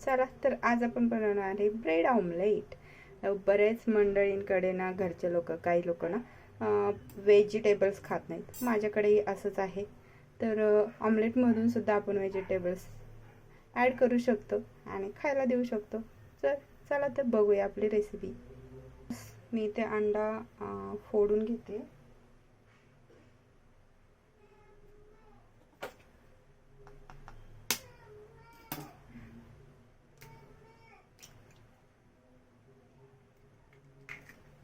चला तर आज आपण बनवणार आहे ब्रेड ऑमलेट। बरेच मंडळींकडे ना घरचे लोक काही लोक ना व्हेजिटेबल्स खात नाहीत, माझ्याकडेही असंच आहे। तर ऑमलेटमधून सुद्धा आपण व्हेजिटेबल्स ॲड करू शकतो आणि खायला देऊ शकतो। तर चला तर बघूया आपली रेसिपी। मी इथे अंडा फोडून घेते।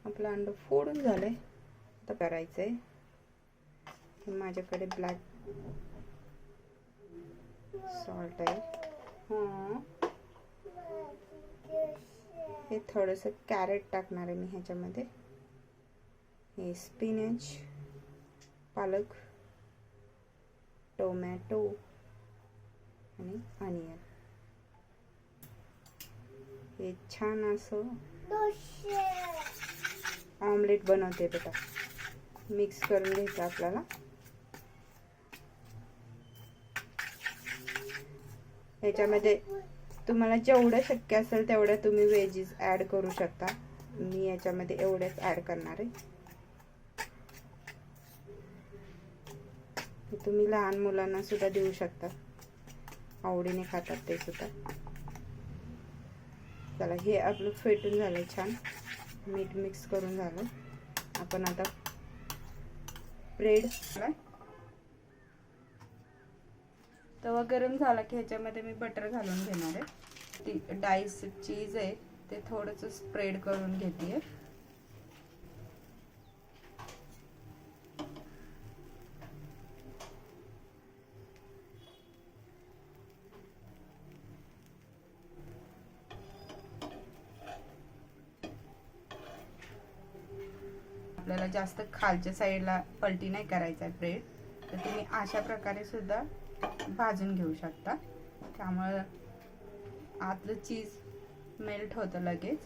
आपलं अंड फोडून झालंय, आता करायचंय। माझ्याकडे ब्लॅक सॉल्ट आहे। हे थोडंसं कॅरेट टाकणार आहे मी ह्याच्यामध्ये। हे स्पिनच, पालक, टोमॅटो आणि अनियन हे छान असं ऑमलेट बनवते बेटा। मिक्स करून घ्यायचं आपल्याला। ह्याच्यामध्ये तुम्हाला जेवढं शक्य असेल तेवढ्या तुम्ही व्हेजीज ॲड करू शकता। मी याच्यामध्ये एवढेच ॲड करणार आहे। तुम्ही लहान मुलांना सुद्धा देऊ शकता, आवडीने खातात ते सुद्धा। चला, हे आपलं फेटून झालंय छान, मीठ मिक्स करून झालं। आपण आता ब्रेड, तवा गरम झाला की ह्याच्यामध्ये मी बटर घालून घेणार आहे। ती डाइस चीज आहे ते थोडंसं स्प्रेड करून घेते। आपल्याला जास्त खालच्या साईडला पलटी नाही करायचा आहे ब्रेड, तर तुम्ही अशा प्रकारे सुद्धा भाजून घेऊ शकता। त्यामुळे आतलं चीज मेल्ट होतं लगेच।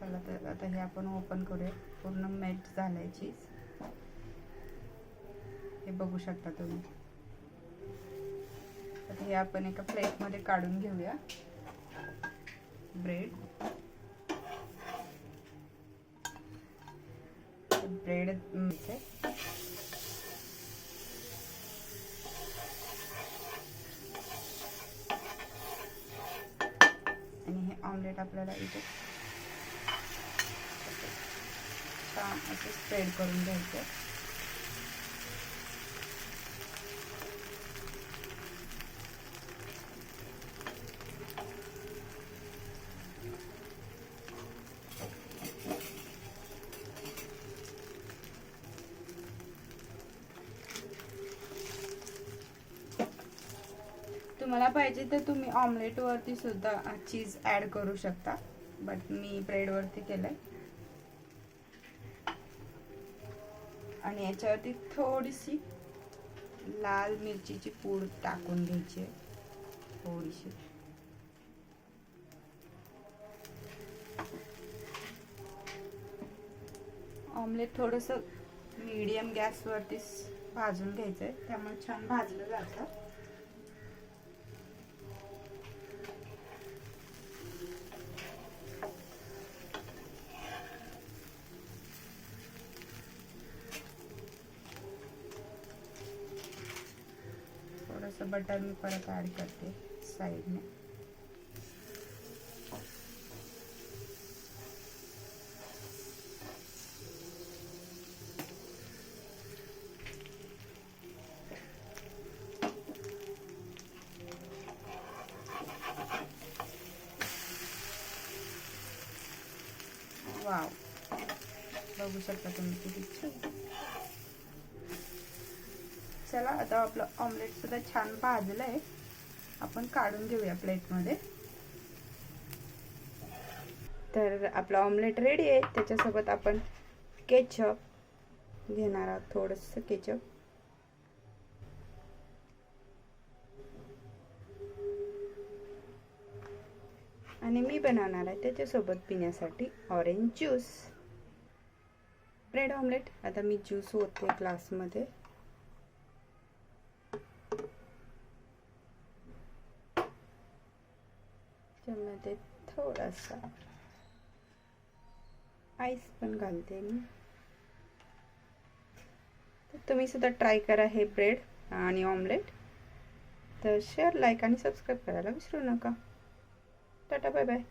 चला तर आता हे आपण ओपन करूया। पूर्ण मेल्ट झालंय चीज, हे बघू शकता तुम्ही। आता हे आपण एका प्लेटमध्ये काढून घेऊया ब्रेड। ब्रेड आणि हे ऑमलेट आपल्याला इथे छान असं स्प्रेड करून घ्यायचं। तुम्हाला पाहिजे तर तुम्ही ऑमलेट वरती सुद्धा चीज ॲड करू शकता, बट मी ब्रेड वरती केलंय। आणि याच्यावरती थोडीशी लाल मिरचीची पूड टाकून घ्यायची आहे, थोडीशी। ऑमलेट थोडंसं मीडियम गॅसवरती भाजून घ्यायचंय, त्यामुळे छान भाजलं जातं। थोडंसं बटर मी परत ॲड करते साईडने। वाव, बघू शकता तुम्ही किती छान। चला, आता आपलं ऑमलेट सुद्धा छान भाजलंय, आपण काढून घेऊया प्लेटमध्ये। तर आपलं ऑमलेट रेडी आहे। त्याच्यासोबत आपण केचप घेणार आहोत, थोडंसं केचप। आणि मी बनवणार आहे त्याच्यासोबत पिण्यासाठी ऑरेंज ज्यूस। Bread omelette. आता मी ज्यूस ओतते ग्लासमध्ये। त्यामध्ये थोडासा आईस पण घालते मी. तर तुम्ही सुद्धा ट्राय करा हे ब्रेड आणि ऑमलेट. तर शेअर, लाईक आणि सबस्क्राईब करायला विसरू नका. Tata, bye bye.